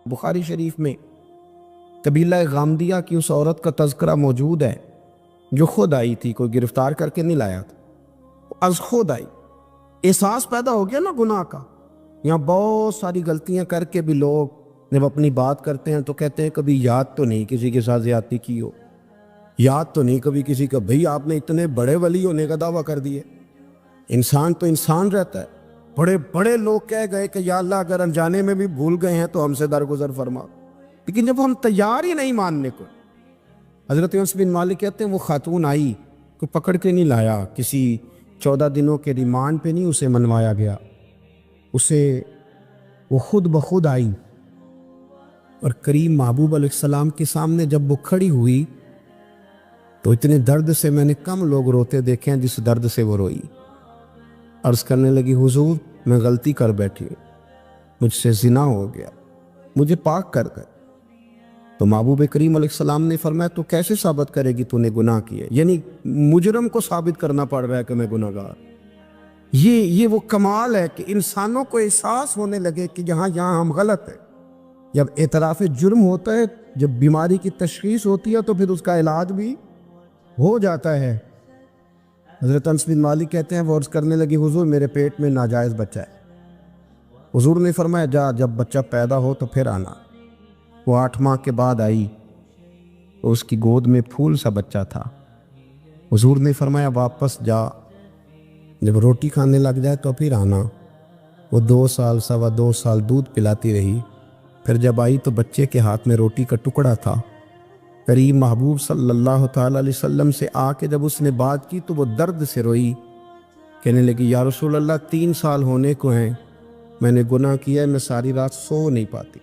بخاری شریف میں قبیلہ غامدیہ کی اس عورت کا تذکرہ موجود ہے جو خود آئی تھی، کوئی گرفتار کر کے نہیں لایا تھا، از خود آئی۔ احساس پیدا ہو گیا نا گناہ کا۔ یہاں بہت ساری غلطیاں کر کے بھی لوگ جب اپنی بات کرتے ہیں تو کہتے ہیں کبھی یاد تو نہیں کسی کے ساتھ زیادتی کی ہو، یاد تو نہیں کبھی کسی کا، بھئی آپ نے اتنے بڑے ولی ہونے کا دعویٰ کر دیے۔ انسان تو انسان رہتا ہے۔ بڑے بڑے لوگ کہہ گئے کہ یا اللہ اگر انجانے میں بھی بھول گئے ہیں تو ہم سے درگزر فرما، لیکن جب ہم تیار ہی نہیں ماننے کو۔ حضرت انس بن مالک کہتے ہیں وہ خاتون آئی، کوئی پکڑ کے نہیں لایا، کسی 14 دنوں کے ریمانڈ پہ نہیں اسے منوایا گیا، اسے وہ خود بخود آئی، اور کریم محبوب علیہ السلام کے سامنے جب وہ کھڑی ہوئی تو اتنے درد سے میں نے کم لوگ روتے دیکھے ہیں جس درد سے وہ روئی۔ عرض کرنے لگی حضور میں غلطی کر بیٹھی ہوں، مجھ سے زنا ہو گیا، مجھے پاک کر دے۔ تو محبوب کریم علیہ السلام نے فرمایا تو کیسے ثابت کرے گی تو نے گناہ کیے؟ یعنی مجرم کو ثابت کرنا پڑ رہا ہے کہ میں گناہ گار۔ یہ وہ کمال ہے کہ انسانوں کو احساس ہونے لگے کہ یہاں ہم غلط ہیں۔ جب اعتراف جرم ہوتا ہے، جب بیماری کی تشخیص ہوتی ہے تو پھر اس کا علاج بھی ہو جاتا ہے۔ حضرت انس بن مالک کہتے ہیں وہ عرض کرنے لگی حضور میرے پیٹ میں ناجائز بچہ ہے۔ حضور نے فرمایا جا جب بچہ پیدا ہو تو پھر آنا۔ وہ 8 ماہ کے بعد آئی تو اس کی گود میں پھول سا بچہ تھا۔ حضور نے فرمایا واپس جا، جب روٹی کھانے لگ جائے تو پھر آنا۔ وہ 2 سال 2.25 سال دودھ پلاتی رہی، پھر جب آئی تو بچے کے ہاتھ میں روٹی کا ٹکڑا تھا۔ کریم محبوب صلی اللہ تعالیٰ علیہ وسلم سے آ کے جب اس نے بات کی تو وہ درد سے روئی، کہنے لگی یا رسول اللہ 3 سال ہونے کو ہیں، میں نے گناہ کیا ہے، میں ساری رات سو نہیں پاتی۔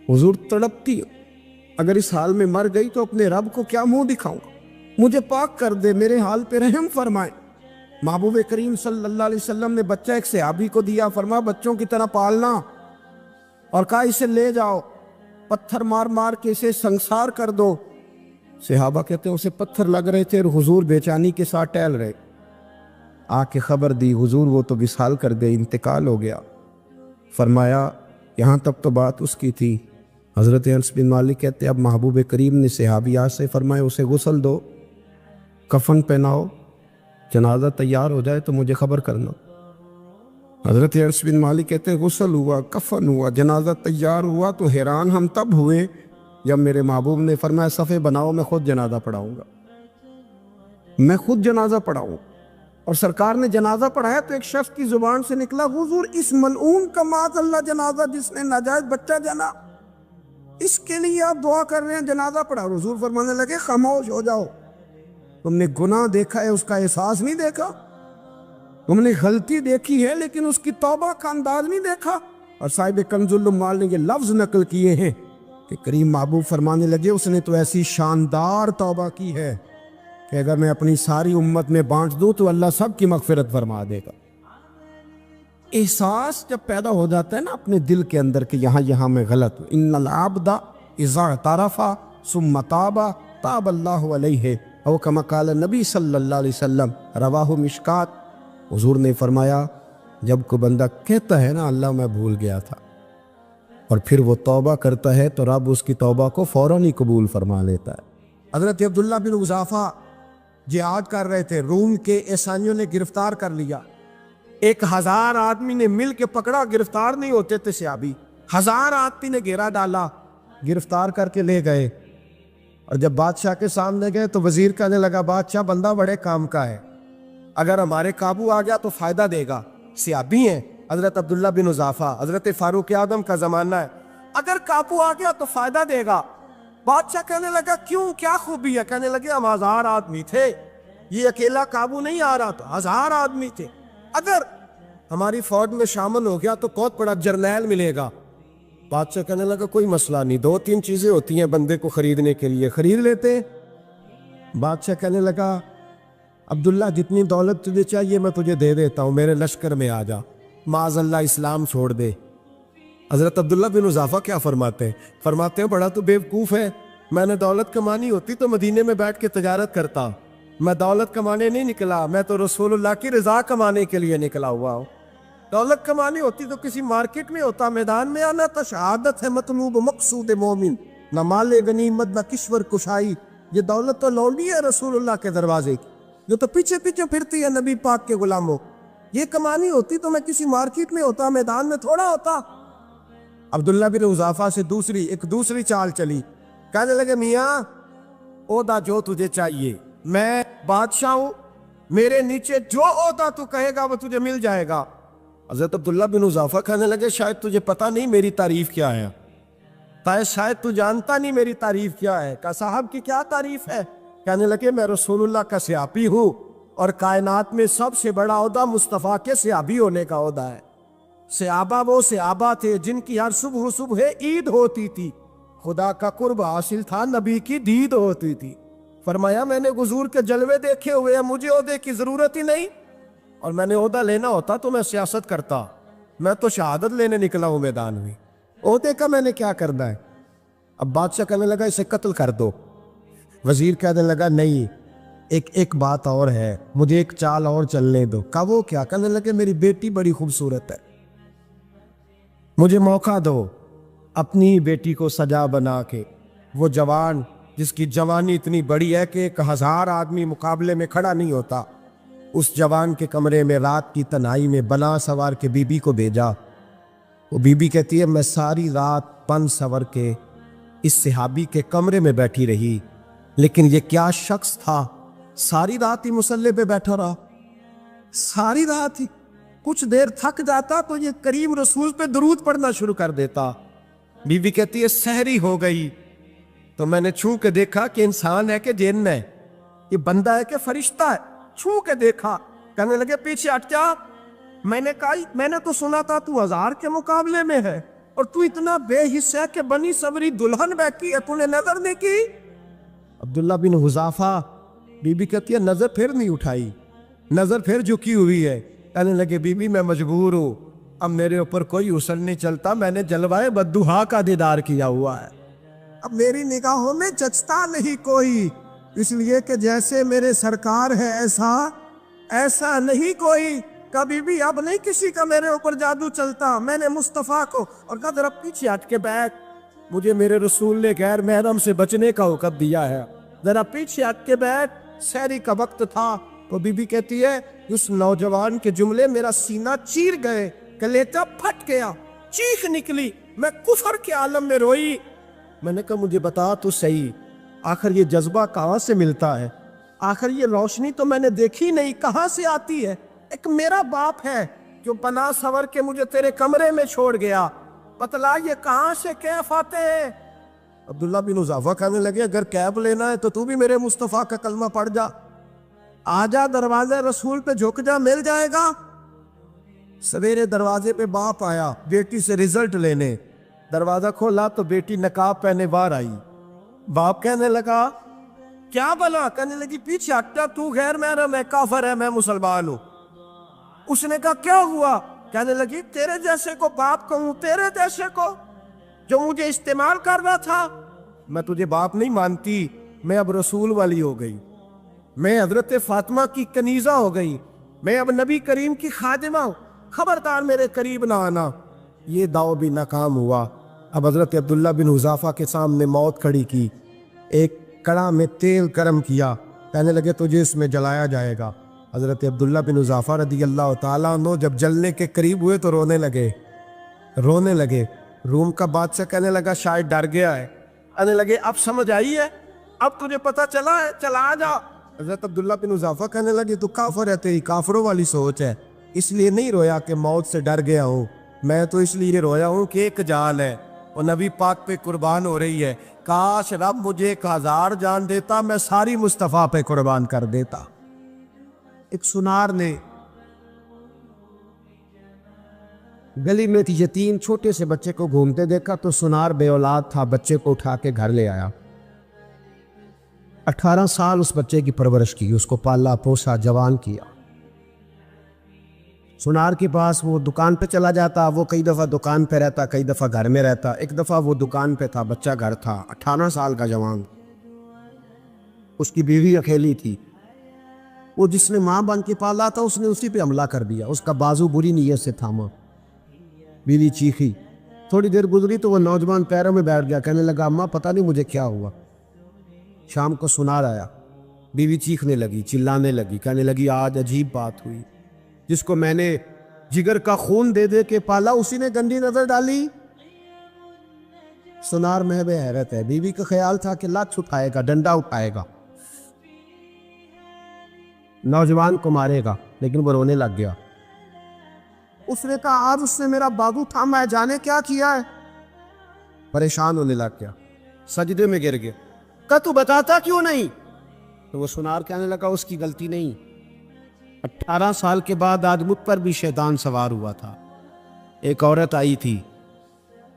حضور تڑپتی اگر اس حال میں مر گئی تو اپنے رب کو کیا منہ دکھاؤں گا، مجھے پاک کر دے، میرے حال پہ رحم فرمائے۔ محبوب کریم صلی اللہ علیہ وسلم نے بچہ ایک صحابی کو دیا، فرمایا بچوں کی طرح پالنا، اور کہا اسے لے جاؤ، پتھر مار مار کے اسے سنسار کر دو۔ صحابہ کہتے ہیں اسے پتھر لگ رہے تھے اور حضور بے چینی کے ساتھ ٹہل رہے۔ آ کے خبر دی حضور وہ تو وصال کر گئے، انتقال ہو گیا۔ فرمایا یہاں تک تو بات اس کی تھی۔ حضرت انس بن مالک کہتے ہیں اب محبوب کریم نے صحابیات سے فرمایا اسے غسل دو، کفن پہناؤ، جنازہ تیار ہو جائے تو مجھے خبر کرنا۔ حضرت انس بن مالک کہتے ہیں غسل ہوا، کفن ہوا، جنازہ تیار ہوا تو حیران ہم تب ہوئے جب میرے محبوب نے فرمایا صفے بناؤ میں خود جنازہ پڑھاؤں گا، میں خود جنازہ پڑھاؤں۔ اور سرکار نے جنازہ پڑھایا تو ایک شخص کی زبان سے نکلا حضور اس ملعون کا معاذ اللہ جنازہ جس نے ناجائز بچہ جنا، اس کے لیے آپ دعا کر رہے ہیں، جنازہ پڑھا۔ حضور فرمانے لگے خاموش ہو جاؤ، تم نے گناہ دیکھا ہے، اس کا احساس نہیں دیکھا، تم نے غلطی دیکھی ہے لیکن اس کی توبہ کا انداز نہیں دیکھا۔ اور صاحب کنز العمال نے یہ لفظ نقل کیے ہیں کہ کریم محبوب فرمانے لگے اس نے تو ایسی شاندار توبہ کی ہے کہ اگر میں اپنی ساری امت میں بانٹ دوں تو اللہ سب کی مغفرت فرما دے گا۔ احساس جب پیدا ہو جاتا ہے نا اپنے دل کے اندر کہ یہاں میں غلط ہوں، ان العبد اذا اعترف ثم تاب تاب اللہ علیہ او کما قال نبی صلی اللہ علیہ وسلم، رواہ مشکات۔ حضور نے فرمایا جب کوئی بندہ کہتا ہے نا اللہ میں بھول گیا تھا، اور پھر وہ توبہ کرتا ہے تو رب اس کی توبہ کو فوراً ہی قبول فرما لیتا ہے۔ حضرت عبداللہ بن حذافہ جہاد کر رہے تھے، روم کے عیسائیوں نے گرفتار کر لیا، 1000 آدمی نے مل کے پکڑا، گرفتار نہیں ہوتے تھے صحابی، 1000 آدمی نے گھیرا ڈالا، گرفتار کر کے لے گئے۔ اور جب بادشاہ کے سامنے گئے تو وزیر کہنے لگا بادشاہ بندہ بڑے کام کا ہے، اگر ہمارے قابو آ گیا تو فائدہ دے گا، صحابی ہیں حضرت عبداللہ بن حذافہ، حضرت فاروق اعظم کا زمانہ ہے، اگر قابو آ گیا تو فائدہ دے گا۔ بادشاہ کہنے لگا کیوں، کیا خوبی ہے؟ کہنے لگے ہم 1000 آدمی تھے، یہ اکیلا قابو نہیں آ رہا، تو 1000 آدمی تھے، اگر ہماری فوج میں شامل ہو گیا تو بہت بڑا جرنیل ملے گا۔ بادشاہ کہنے لگا کوئی مسئلہ نہیں، 2-3 چیزیں ہوتی ہیں بندے کو خریدنے کے لیے، خرید لیتے۔ بادشاہ کہنے لگا عبداللہ جتنی دولت تجھے چاہیے میں تجھے دے دیتا ہوں، میرے لشکر میں آ جا، معاذ اللہ اسلام چھوڑ دے۔ حضرت عبداللہ بن حذافہ کیا فرماتے ہیں بڑا تو بیوقوف ہے، میں نے دولت کمانی ہوتی تو مدینے میں بیٹھ کے تجارت کرتا، میں دولت کمانے نہیں نکلا، میں تو رسول اللہ کی رضا کمانے کے لیے نکلا ہوا ہوں۔ دولت کمانی ہوتی تو کسی مارکیٹ میں ہوتا، میدان میں آنا تھا۔ شہادت ہے مطلوب مقصود مومن، نہ مال غنیمت نہ کشور کشائی۔ یہ دولت تو لونڈی ہے رسول اللہ کے دروازے کی، جو تو پیچھے پیچھے پھرتی ہے نبی پاک کے غلاموں۔ یہ کمانی ہوتی تو میں کسی مارکیٹ میں ہوتا، میدان میں تھوڑا ہوتا۔ عبداللہ بن حذافہ سے دوسری چال چلی۔ کہنے لگے میاں عہدہ جو تجھے چاہیے، میں بادشاہ ہوں، میرے نیچے جو عہدہ تو کہے گا وہ تجھے مل جائے گا۔ حضرت عبداللہ بن حذافہ کہنے لگے شاید تجھے پتہ نہیں میری تعریف کیا ہے، شاید تو جانتا نہیں میری تعریف کیا ہے۔ کہا صاحب کی کیا تعریف ہے؟ کہنے لگے میں رسول اللہ کا صحابی ہوں، اور کائنات میں سب سے بڑا عہدہ مصطفیٰ کے صحابی ہونے کا عہدہ ہے۔ صحابہ وہ صحابہ تھے جن کی ہر صبح عید ہوتی تھی، خدا کا قرب حاصل تھا، نبی کی دید ہوتی تھی۔ فرمایا میں نے حضور کے جلوے دیکھے ہوئے ہیں، مجھے عہدے کی ضرورت ہی نہیں، اور میں نے عہدہ لینا ہوتا تو میں سیاست کرتا، میں تو شہادت لینے نکلا ہوں میدان میں، عہدے کا میں نے کیا کرنا ہے؟ اب بادشاہ کہنے لگا اسے قتل کر دو۔ وزیر کہنے لگا نہیں، ایک بات اور ہے، مجھے ایک چال اور چلنے دو۔ کہا وہ کیا؟ کہنے لگے میری بیٹی بڑی خوبصورت ہے، مجھے موقع دو اپنی بیٹی کو سجا بنا کے، وہ جوان جس کی جوانی اتنی بڑی ہے کہ 1000 آدمی مقابلے میں کھڑا نہیں ہوتا، اس جوان کے کمرے میں رات کی تنہائی میں بنا سوار کے بی بی کو بھیجا۔ وہ بی بی کہتی ہے میں ساری رات بن سور کے اس صحابی کے کمرے میں بیٹھی رہی، لیکن یہ کیا شخص تھا، ساری رات ہی مصلے پہ بیٹھا رہا، ساری رات ہی۔ کچھ دیر تھک جاتا تو یہ کریم رسول پہ درود پڑھنا شروع کر دیتا۔ بی بی کہتی ہے سحری ہو گئی تو میں نے چھو کے دیکھا کہ انسان ہے کہ جن ہے، یہ بندہ ہے کہ فرشتہ ہے، چھو کے دیکھا۔ کہنے لگے پیچھے ہٹ جا۔ میں نے کہا میں نے تو سنا تھا تو 1000 کے مقابلے میں ہے، اور تو اتنا بے حس ہے کہ بنی صبری دلہن بیٹھی ہے، تو نے نظر نہیں کی؟ عبداللہ بن حذافہ، بی بی کہتی ہے نظر پھر نہیں اٹھائی، نظر پھر جھکی ہوئی ہے۔ کہنے لگے بی بی میں مجبور ہوں، اب میرے اوپر کوئی حسن نہیں چلتا، میں نے جلوائے بدوہا کا دیدار کیا ہوا ہے، اب میری نگاہوں میں جچتا نہیں کوئی، اس لیے کہ جیسے میرے سرکار ہے ایسا نہیں کوئی، کبھی بھی اب نہیں کسی کا میرے اوپر جادو چلتا۔ میں نے مصطفیٰ کو اور کہا ذرا پیچھے ہٹ کے بیٹھ، مجھے میرے رسول نے غیر محرم سے بچنے کا حکم دیا ہے، ذرا پیچھے ہٹ کے بیٹھ۔ سحری کا وقت تھا تو بی بی کہتی ہے اس نوجوان کے جملے میرا سینہ چیر گئے، کلیجہ پھٹ گیا، چیخ نکلی، میں کفر کے عالم میں روئی۔ میں نے کہا مجھے بتا تو صحیح، آخر یہ جذبہ کہاں سے ملتا ہے؟ آخر یہ روشنی تو میں نے دیکھی نہیں، کہاں سے آتی ہے؟ ایک میرا باپ ہے جو بنا سور کے مجھے تیرے کمرے میں چھوڑ گیا، بتلا یہ کہاں سے کیف آتے ہیں؟ عبداللہ بن حذافہ کہنے لگے اگر کیف لینا ہے تو بھی میرے مصطفیٰ کا کلمہ پڑھ جا، آجا دروازے رسول پہ جھک جا، مل جائے گا۔ سویرے دروازے پہ باپ آیا بیٹی سے رزلٹ لینے، دروازہ کھولا تو بیٹی نقاب پہنے باہر آئی۔ باپ کہنے لگا کیا بلا؟ کہنے لگی پیچھے ہٹا، تو غیر محرم ہے، کافر ہے، میں مسلمان ہوں۔ اس نے کہا کیا ہوا؟ کہنے لگی تیرے جیسے کو باپ کہوں، تیرے جیسے کو جو مجھے استعمال کر رہا تھا؟ میں تجھے باپ نہیں مانتی، میں اب رسول والی ہو گئی، میں حضرت فاطمہ کی کنیزہ ہو گئی، میں اب نبی کریم کی خادمہ ہوں، خبردار میرے قریب نہ آنا۔ یہ داؤ بھی ناکام ہوا۔ اب حضرت عبداللہ بن حذافہ کے سامنے موت کھڑی کی، ایک کڑا میں تیل گرم کیا، کہنے لگے تجھے اس میں جلایا جائے گا۔ حضرت عبداللہ بن حذافہ رضی اللہ تعالیٰ عنہ جب جلنے کے قریب ہوئے تو رونے لگے۔ روم کا بادشاہ کہنے لگا شاید ڈر گیا ہے، کہنے لگے اب سمجھ آئی ہے، اب تجھے پتہ چلا ہے، چلا جا۔ حضرت عبداللہ بن حذافہ کہنے لگے تو کافر ہے، تیری کافروں والی سوچ ہے، اس لیے نہیں رویا کہ موت سے ڈر گیا ہوں، میں تو اس لیے رویا ہوں کہ ایک جان ہے وہ نبی پاک پہ قربان ہو رہی ہے، کاش رب مجھے 1000 جان دیتا، میں ساری مصطفیٰ پہ قربان کر دیتا۔ ایک سنار نے گلی میں یتیم چھوٹے سے بچے کو گھومتے دیکھا تو سنار بے اولاد تھا، بچے کو اٹھا کے گھر لے آیا، 18 سال اس بچے کی پرورش کی، اس کو پالا پوسا، جوان کیا۔ سنار کے پاس وہ دکان پہ چلا جاتا، وہ کئی دفعہ دکان پہ رہتا، کئی دفعہ گھر میں رہتا۔ ایک دفعہ وہ دکان پہ تھا، بچہ گھر تھا، 18 سال کا جوان، اس کی بیوی اکیلی تھی۔ وہ جس نے ماں بن کے پالا تھا اس نے اسی پہ حملہ کر دیا، اس کا بازو بری نیت سے تھاما۔ بیوی چیخی، تھوڑی دیر گزری تو وہ نوجوان پیروں میں بیٹھ گیا، کہنے لگا اماں پتہ نہیں مجھے کیا ہوا۔ شام کو سنار آیا، بیوی چیخنے لگی، چلانے لگی، کہنے لگی آج عجیب بات ہوئی، جس کو میں نے جگر کا خون دے دے کے پالا اسی نے گندی نظر ڈالی۔ سنار محب حیرت ہے، بیوی کا خیال تھا کہ لات اٹھائے گا، ڈنڈا اٹھائے گا، نوجوان کو مارے گا، لیکن وہ رونے لگ گیا۔ اس نے کہا آج اس نے میرا بازو تھاما ہے، جانے کیا کیا ہے۔ پریشان ہونے لگ گیا، سجدے میں گر گیا، کہا تو بتاتا کیوں نہیں؟ تو وہ سنار کہنے لگا اس کی غلطی نہیں، 18 سال کے بعد آج مجھ پر بھی شیطان سوار ہوا تھا۔ ایک عورت آئی تھی،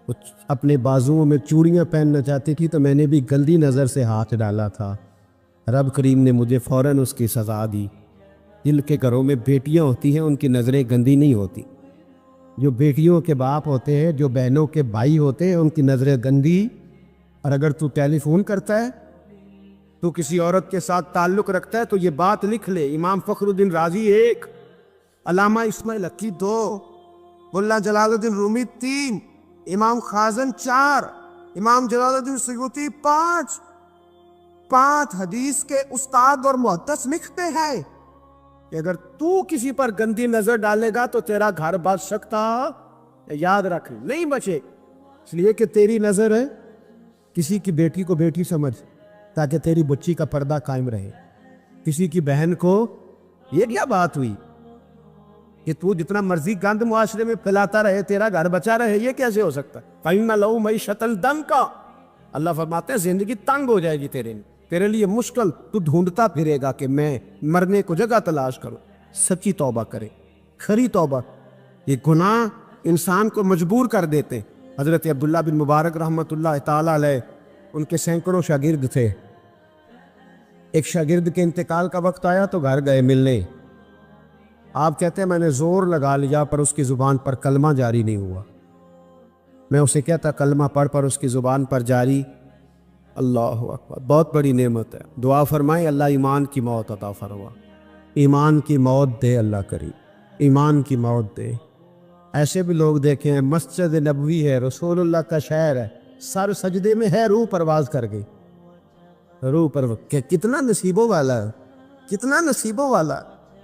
وہ اپنے بازوؤں میں چوڑیاں پہننا چاہتی تھی تو میں نے بھی گندی نظر سے ہاتھ ڈالا تھا، رب کریم نے مجھے فوراً اس کی سزا دی۔ جن کے گھروں میں بیٹیاں ہوتی ہیں ان کی نظریں گندی نہیں ہوتی، جو بیٹیوں کے باپ ہوتے ہیں، جو بہنوں کے بھائی ہوتے ہیں، ان کی نظریں گندی۔ اور اگر تو ٹیلی فون کرتا ہے، تو کسی عورت کے ساتھ تعلق رکھتا ہے تو یہ بات لکھ لے، امام فخر الدین رازی 1، علامہ اسماعیل حقی 2، ملا جلال الدین رومی 3، امام خازن 4، امام جلال الدین سیوطی 5 حدیث کے استاد اور محدث لکھتے ہیں کہ اگر تو کسی پر گندی نظر ڈالے گا تو تیرا گھر بچ سکتا، یاد رکھ نہیں بچے، اس لیے کہ تیری نظر ہے، کسی کی بیٹی کو بیٹی سمجھ تاکہ تیری بچی کا پردہ قائم رہے، کسی کی بہن کو، یہ کیا بات ہوئی کہ تو جتنا مرضی گند معاشرے میں پھیلاتا رہے تیرا گھر بچا رہے، یہ کیسے ہو سکتا ہے؟ فَإِنَّ لَهُ مَعِيشَةً ضَنْكَ، اللہ فرماتے ہیں زندگی تنگ ہو جائے گی تیرے لیے مشکل، تو ڈھونڈتا پھرے گا کہ میں مرنے کو جگہ تلاش کروں۔ سچی توبہ کرے، کھری توبہ۔ یہ گناہ انسان کو مجبور کر دیتے۔ حضرت عبداللہ بن مبارک رحمۃ اللہ تعالیٰ علیہ، ان کے سینکڑوں شاگرد تھے، ایک شاگرد کے انتقال کا وقت آیا تو گھر گئے ملنے۔ آپ کہتے ہیں میں نے زور لگا لیا پر اس کی زبان پر کلمہ جاری نہیں ہوا۔ میں اسے کہتا کلمہ پڑھ پر اس کی زبان پر جاری۔ اللہ اکبر، بہت بڑی نعمت ہے، دعا فرمائیں اللہ ایمان کی موت عطا فرما، ایمان کی موت دے اللہ کریم، ایمان کی موت دے۔ ایسے بھی لوگ دیکھیں ہیں، مسجد نبوی ہے، رسول اللہ کا شہر ہے، سر سجدے میں ہے، روح پرواز کر گئی، روح پر کتنا نصیبوں والا ہے، کتنا نصیبوں والا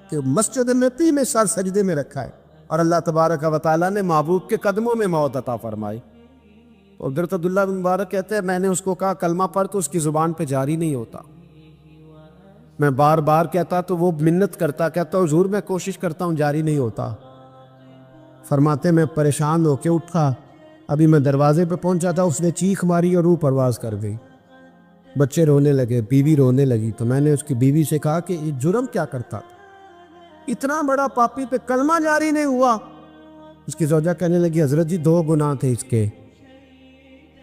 کہ مسجد نبوی میں سر سجدے میں رکھا ہے، اور اللہ تبارک و تعالیٰ نے محبوب کے قدموں میں موت عطا فرمائی۔ حضرت عبداللہ بن مبارک کہتے ہیں میں نے اس کو کہا کلمہ پڑھ تو اس کی زبان پہ جاری نہیں ہوتا۔ میں بار بار کہتا تو وہ منت کرتا، کہتا حضور میں کوشش کرتا ہوں جاری نہیں ہوتا۔ فرماتے میں پریشان ہو کے اٹھا، ابھی میں دروازے پہ پہنچا تھا، اس نے چیخ ماری اور روح پرواز کر گئی۔ بچے رونے لگے، بیوی رونے لگی، تو میں نے اس کی بیوی سے کہا کہ یہ جرم کیا کرتا تھا، اتنا بڑا پاپی پہ کلمہ جاری نہیں ہوا۔ اس کی زوجہ کہنے لگی حضرت جی 2 گناہ تھے اس کے،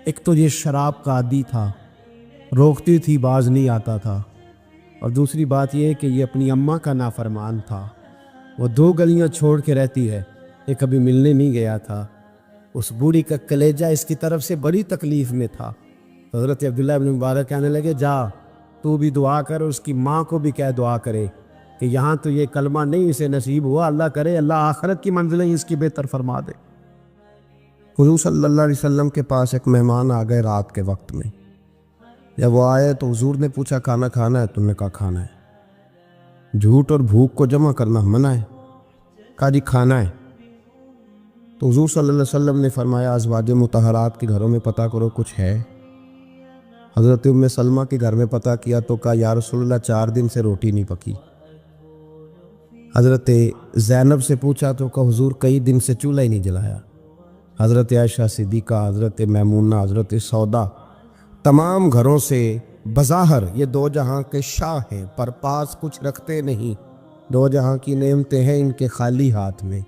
ایک تو یہ شراب کا عادی تھا، روکتی تھی باز نہیں آتا تھا، اور دوسری بات یہ کہ یہ اپنی اماں کا نافرمان تھا، وہ 2 گلیاں چھوڑ کے رہتی ہے، یہ کبھی ملنے نہیں گیا تھا، اس بوڑھی کا کلیجہ اس کی طرف سے بڑی تکلیف میں تھا۔ حضرت عبداللہ بن مبارک کہنے لگے جا تو بھی دعا کر، اس کی ماں کو بھی کہہ دعا کرے کہ یہاں تو یہ کلمہ نہیں اسے نصیب ہوا، اللہ کرے اللہ آخرت کی منزلیں اس کی بہتر فرما دے۔ حضور صلی اللہ علیہ وسلم کے پاس ایک مہمان آ گئے رات کے وقت میں، جب وہ آئے تو حضور نے پوچھا کھانا کھانا ہے؟ تم نے کہا کھانا ہے۔ جھوٹ اور بھوک کو جمع کرنا منع ہے، کہا جی کھانا ہے۔ تو حضور صلی اللہ علیہ وسلم نے فرمایا ازواج مطہرات کے گھروں میں پتہ کرو کچھ ہے۔ حضرت ام سلمہ کے گھر میں پتہ کیا تو کہا یا رسول اللہ 4 دن سے روٹی نہیں پکی۔ حضرت زینب سے پوچھا تو کہا حضور کئی دن سے چولہا ہی نہیں جلایا۔ حضرت عائشہ صدیقہ، حضرت میمونہ، حضرت سودا، تمام گھروں سے بظاہر یہ 2 جہاں کے شاہ ہیں پر پاس کچھ رکھتے نہیں، 2 جہاں کی نعمتیں ہیں ان کے خالی ہاتھ میں،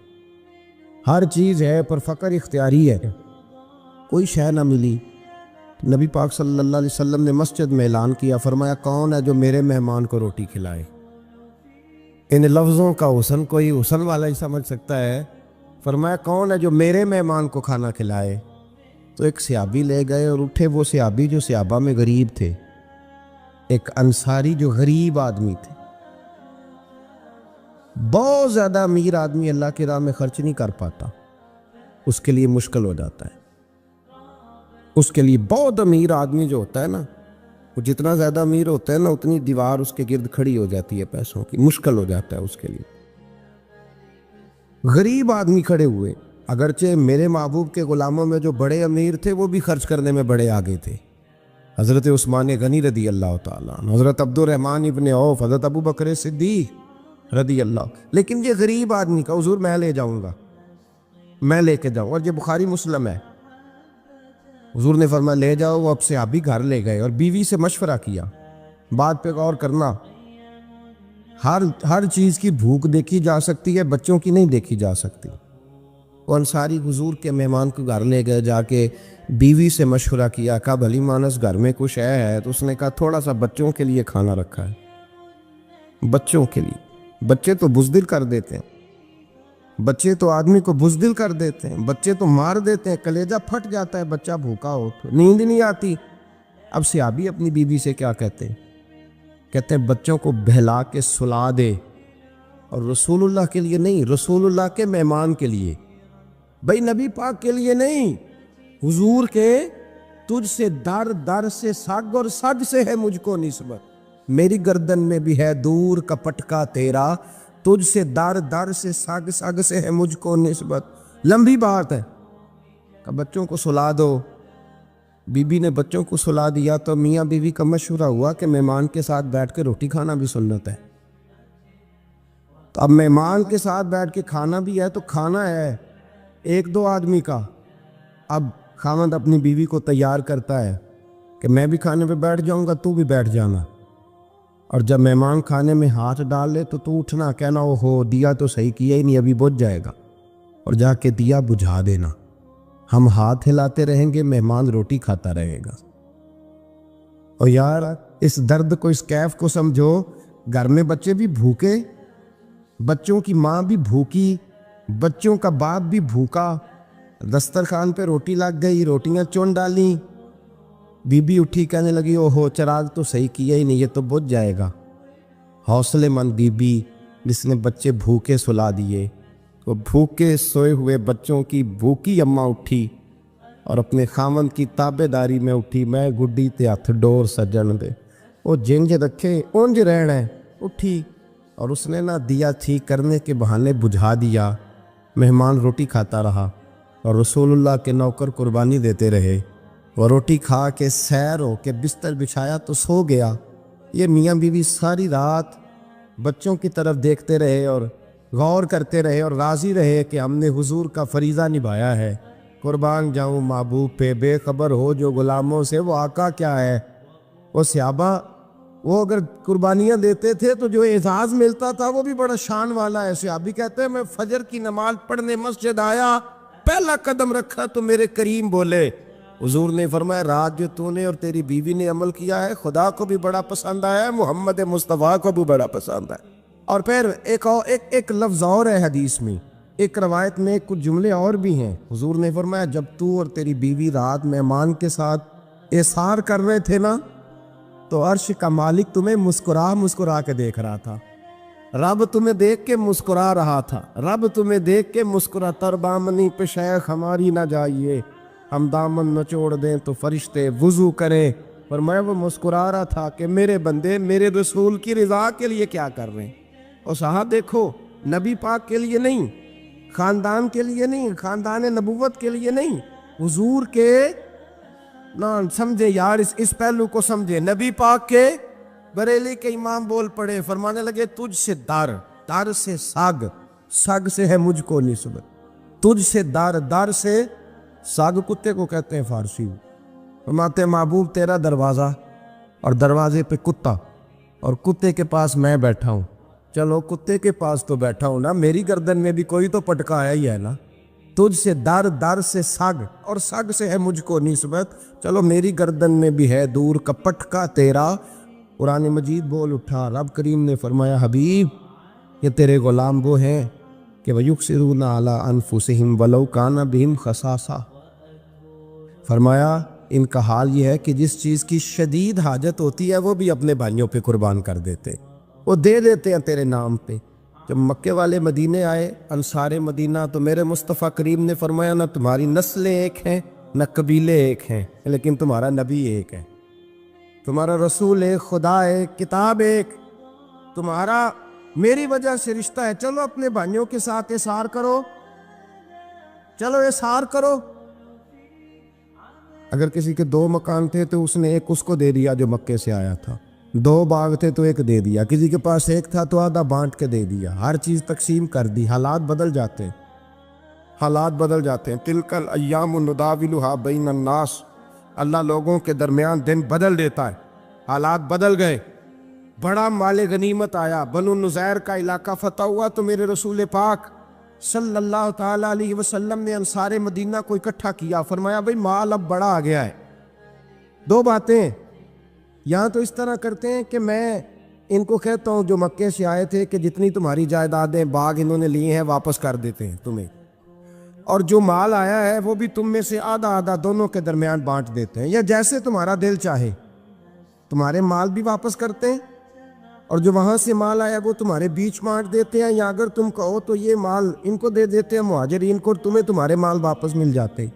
ہر چیز ہے پر فقر اختیاری ہے، کوئی شے نہ ملی۔ نبی پاک صلی اللہ علیہ وسلم نے مسجد میں اعلان کیا، فرمایا کون ہے جو میرے مہمان کو روٹی کھلائے؟ ان لفظوں کا حسن کوئی حسن والا ہی سمجھ سکتا ہے۔ فرمایا کون ہے جو میرے مہمان کو کھانا کھلائے؟ تو ایک صحابی لے گئے اور اٹھے، وہ صحابی جو صحابہ میں غریب تھے، ایک انصاری جو غریب آدمی تھے، بہت زیادہ امیر آدمی اللہ کی راہ میں خرچ نہیں کر پاتا، اس کے لیے مشکل ہو جاتا ہے۔ اس کے لیے بہت امیر آدمی جو ہوتا ہے نا، وہ جتنا زیادہ امیر ہوتا ہے نا، اتنی دیوار اس کے گرد کھڑی ہو جاتی ہے پیسوں کی، مشکل ہو جاتا ہے اس کے لیے۔ غریب آدمی کھڑے ہوئے، اگرچہ میرے محبوب کے غلاموں میں جو بڑے امیر تھے وہ بھی خرچ کرنے میں بڑے آگے تھے، حضرت عثمان غنی رضی اللہ تعالیٰ عنہ، حضرت عبد الرحمن ابن عوف، حضرت ابو بکر صدیق رضی اللہ۔ لیکن یہ غریب آدمی کا حضور میں لے جاؤں گا، میں لے کے جاؤں، اور یہ بخاری مسلم ہے، حضور نے فرمایا لے جاؤ۔ وہ اب سے آپ بھی گھر لے گئے اور بیوی سے مشورہ کیا، بات پہ غور کرنا، ہر چیز کی بھوک دیکھی جا سکتی ہے، بچوں کی نہیں دیکھی جا سکتی۔ وہ انصاری حضور کے مہمان کو گھر لے گئے، جا کے بیوی سے مشورہ کیا، کہا بھلی مانس گھر میں کچھ ہے؟ تو اس نے کہا تھوڑا سا بچوں کے لیے کھانا رکھا ہے، بچوں کے لیے۔ بچے تو بزدل کر دیتے ہیں، بچے تو آدمی کو بزدل کر دیتے ہیں، بچے تو مار دیتے ہیں، کلیجہ پھٹ جاتا ہے بچہ بھوکا ہو تو، نیند نہیں آتی۔ اب صحابی اپنی بیوی سے کیا کہتے ہیں؟ کہتے ہیں بچوں کو بہلا کے سلا دے، اور رسول اللہ کے لیے نہیں، رسول اللہ کے مہمان کے لیے، بھائی نبی پاک کے لیے نہیں، حضور کے تجھ سے در در سے سگ اور سگ سے ہے مجھ کو نسبت، میری گردن میں بھی ہے دور کا پٹکا تیرا، تجھ سے در در سے سگ سگ سے ہے مجھ کو نسبت۔ لمبی بات ہے کہ بچوں کو سلا دو۔ بی بی نے بچوں کو سلا دیا تو میاں بیوی کا مشورہ ہوا کہ مہمان کے ساتھ بیٹھ کے روٹی کھانا بھی سنت ہے۔ تو اب مہمان کے ساتھ بیٹھ کے کھانا بھی ہے تو کھانا ہے ایک دو آدمی کا۔ اب خاوند اپنی بیوی کو تیار کرتا ہے کہ میں بھی کھانے پہ بیٹھ جاؤں گا، تو بھی بیٹھ جانا، اور جب مہمان کھانے میں ہاتھ ڈال لے تو اٹھنا، کہنا او ہو دیا تو صحیح کیا ہی نہیں، ابھی بجھ جائے گا، اور جا کے دیا بجھا دینا۔ ہم ہاتھ ہلاتے رہیں گے، مہمان روٹی کھاتا رہے گا۔ اور یار اس درد کو، اس کیف کو سمجھو، گھر میں بچے بھی بھوکے، بچوں کی ماں بھی بھوکی، بچوں کا باپ بھی بھوکا، دسترخوان پہ روٹی لگ گئی، روٹیاں چون ڈالیں، بی بی اٹھی کہنے لگی او ہو چراغ تو صحیح کیا ہی نہیں، یہ تو بجھ جائے گا۔ حوصلے مند بی بی جس نے بچے بھوکے سلا دیے، وہ بھوکے سوئے ہوئے بچوں کی بھوکی اماں اٹھی اور اپنے خاوند کی تابع داری میں اٹھی، میں گڈی تے ہتھ ڈور سجن دے، وہ جنج رکھے اونج رہنا ہے، اٹھی اور اس نے نہ دیا ٹھیک کرنے کے بہانے بجھا دیا۔ مہمان روٹی کھاتا رہا اور رسول اللہ کے نوکر قربانی دیتے رہے، وہ روٹی کھا کے سیر ہو کے بستر بچھایا تو سو گیا۔ یہ میاں بیوی ساری رات بچوں کی طرف دیکھتے رہے اور غور کرتے رہے اور راضی رہے کہ ہم نے حضور کا فریضہ نبھایا ہے۔ قربان جاؤں محبوب پہ، بے خبر ہو جو غلاموں سے وہ آقا کیا ہے۔ وہ صحابہ وہ اگر قربانیاں دیتے تھے تو جو اعزاز ملتا تھا وہ بھی بڑا شان والا ہے۔ صحابی کہتے ہیں میں فجر کی نماز پڑھنے مسجد آیا، پہلا قدم رکھا تو میرے کریم بولے، حضور نے فرمایا رات جو تو نے اور تیری بیوی نے عمل کیا ہے خدا کو بھی بڑا پسند آیا ہے، محمد مصطفیٰ کو بھی بڑا پسند ہے۔ اور پھر ایک لفظ اور ہے حدیث میں، ایک روایت میں کچھ جملے اور بھی ہیں۔ حضور نے فرمایا جب تو اور تیری بیوی رات مہمان کے ساتھ احسار کر رہے تھے نا، تو عرش کا مالک تمہیں مسکرا کے دیکھ رہا تھا، رب تمہیں دیکھ کے مسکرا رہا تھا، رب تمہیں دیکھ کے مسکرا، تر بامنی پہ شیخ ہماری نہ جائیے، ہم دامن نچوڑ دیں تو فرشتے وضو کریں۔ اور میں وہ مسکرا رہا تھا کہ میرے بندے میرے رسول کی رضا کے لیے کیا کر رہے ہیں۔ اور صاحب دیکھو، نبی پاک کے لیے نہیں، خاندان کے لیے نہیں، خاندان نبوت کے لیے نہیں، حضور کے نہ سمجھے یار، اس پہلو کو سمجھے۔ نبی پاک کے بریلی کے امام بول پڑے، فرمانے لگے تجھ سے در سے سگ سے ہے مجھ کو نسبت، تجھ سے در سے سگ کتے کو کہتے ہیں فارسی میں۔ فرماتے ہیں محبوب تیرا دروازہ اور دروازے پہ کتا، اور کتے کے پاس میں بیٹھا ہوں، چلو کتے کے پاس تو بیٹھا ہوں نا، میری گردن میں بھی کوئی تو پٹکا ہے ہی ہے نا، تجھ سے در سے سگ اور سگ سے ہے مجھ کو نسبت، چلو میری گردن میں بھی ہے دور کا پٹکا تیرا۔ قرآن مجید بول اٹھا، رب کریم نے فرمایا حبیب یہ تیرے غلام وہ ہیں کہ وَيُكْسِرُونَ عَلَىٰ أَنفُسِهِمْ وَلَوْ كَانَ بِهِمْ خَصَاصَةٌ، فرمایا ان کا حال یہ ہے کہ جس چیز کی شدید حاجت ہوتی ہے وہ بھی اپنے بھائیوں پہ قربان کر دیتے، وہ دے دیتے ہیں تیرے نام پہ، جب مکے والے مدینے آئے انصار مدینہ تو میرے مصطفیٰ کریم نے فرمایا نہ تمہاری نسلیں ایک ہیں نہ قبیلے ایک ہیں، لیکن تمہارا نبی ایک ہے، تمہارا رسول ایک، خدا ایک، کتاب ایک، تمہارا میری وجہ سے رشتہ ہے۔ چلو اپنے بھائیوں کے ساتھ احسار کرو، چلو احسار کرو۔ اگر کسی کے 2 مکان تھے تو اس نے ایک اس کو دے دیا جو مکے سے آیا تھا، 2 باغ تھے تو ایک دے دیا، کسی کے پاس ایک تھا تو آدھا بانٹ کے دے دیا، ہر چیز تقسیم کر دی۔ حالات بدل جاتے ہیں، حالات بدل جاتے ہیں۔ تلک الایام نداولها بین الناس، اللہ لوگوں کے درمیان دن بدل دیتا ہے، حالات بدل گئے۔ بڑا مال غنیمت آیا، بنو نذیر کا علاقہ فتح ہوا تو میرے رسول پاک صلی اللہ تعالیٰ علیہ وسلم نے انصار مدینہ کو اکٹھا کیا، فرمایا بھئی مال اب بڑا آ گیا ہے۔ 2 باتیں یہاں تو اس طرح کرتے ہیں کہ میں ان کو کہتا ہوں جو مکے سے آئے تھے کہ جتنی تمہاری جائیدادیں باغ انہوں نے لیے ہیں واپس کر دیتے ہیں تمہیں، اور جو مال آیا ہے وہ بھی تم میں سے آدھا آدھا دونوں کے درمیان بانٹ دیتے ہیں، یا جیسے تمہارا دل چاہے تمہارے مال بھی واپس کرتے ہیں، اور جو وہاں سے مال آیا وہ تمہارے بیچ بانٹ دیتے ہیں، یا اگر تم کہو تو یہ مال ان کو دے دیتے ہیں مہاجرین کو، تمہیں تمہارے مال واپس مل جاتے۔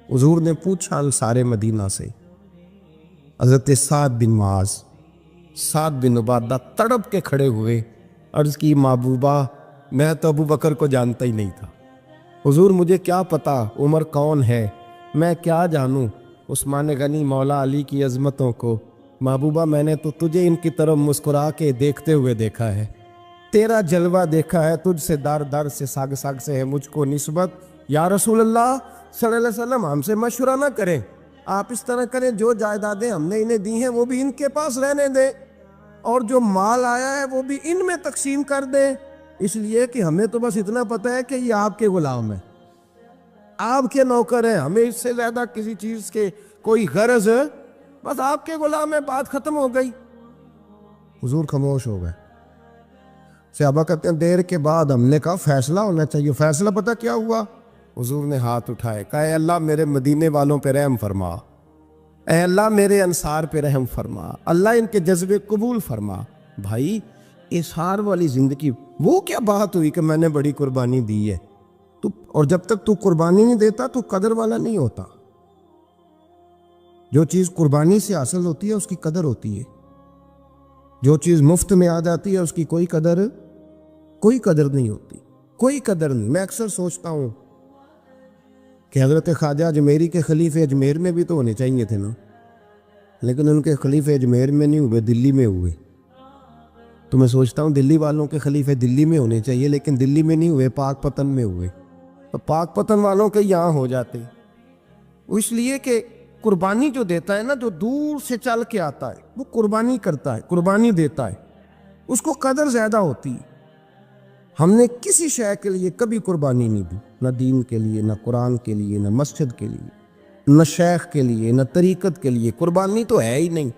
حضور نے پوچھا انصار مدینہ سے، حضرت سعد بن معاذ، سعد بن عبادہ تڑپ کے کھڑے ہوئے، عرض کی محبوبہ میں تو ابو بکر کو جانتا ہی نہیں تھا، حضور مجھے کیا پتا عمر کون ہے، میں کیا جانوں عثمان غنی مولا علی کی عظمتوں کو، محبوبہ میں نے تو تجھے ان کی طرف مسکرا کے دیکھتے ہوئے دیکھا ہے، تیرا جلوہ دیکھا ہے، تجھ سے در در سے ساگ ساگ سے ہے مجھ کو نسبت، یا رسول اللہ صلی اللہ علیہ وسلم ہم سے مشورہ نہ کریں، آپ اس طرح کریں جو جائیدادیں ہم نے انہیں دی ہیں وہ بھی ان کے پاس رہنے دیں، اور جو مال آیا ہے وہ بھی ان میں تقسیم کر دیں، اس لیے کہ ہمیں تو بس اتنا پتہ ہے کہ یہ آپ کے غلام ہیں، آپ کے نوکر ہیں، ہمیں اس سے زیادہ کسی چیز کے کوئی غرض ہے، بس آپ کے غلام ہے، بات ختم ہو گئی۔ حضور خاموش ہو گئے۔ صحابہ کہتے ہیں دیر کے بعد ہم نے کہا فیصلہ ہونا چاہیے، فیصلہ پتہ کیا ہوا؟ حضور نے ہاتھ اٹھائے، کہا اے اللہ میرے مدینے والوں پہ رحم فرما، اے اللہ میرے انصار پہ رحم فرما، اللہ ان کے جذبے قبول فرما۔ بھائی اظہار والی زندگی، وہ کیا بات ہوئی کہ میں نے بڑی قربانی دی ہے، اور جب تک تو قربانی نہیں دیتا تو قدر والا نہیں ہوتا۔ جو چیز قربانی سے حاصل ہوتی ہے اس کی قدر ہوتی ہے، جو چیز مفت میں آ جاتی ہے اس کی کوئی قدر نہیں ہوتی، کوئی قدر نہیں۔ میں اکثر سوچتا ہوں کہ حضرت خواجہ اجمیری کے خلیفے اجمیر میں بھی تو ہونے چاہیے تھے نا، لیکن ان کے خلیفے اجمیر میں نہیں ہوئے، دلی میں ہوئے۔ تو میں سوچتا ہوں دلی والوں کے خلیفے دلی میں ہونے چاہیے، لیکن دلی میں نہیں ہوئے، پاک پتن میں ہوئے، تو پاک پتن والوں کے یہاں ہو جاتے۔ اس لیے کہ قربانی جو دیتا ہے نا، جو دور سے چل کے آتا ہے وہ قربانی کرتا ہے، قربانی دیتا ہے، اس کو قدر زیادہ ہوتی ہے۔ ہم نے کسی شے کے لیے کبھی قربانی نہیں دی، نہ دین کے لیے، نہ قرآن کے لیے، نہ مسجد کے لیے، نہ شیخ کے لیے، نہ طریقت کے لیے، قربانی تو ہے ہی نہیں۔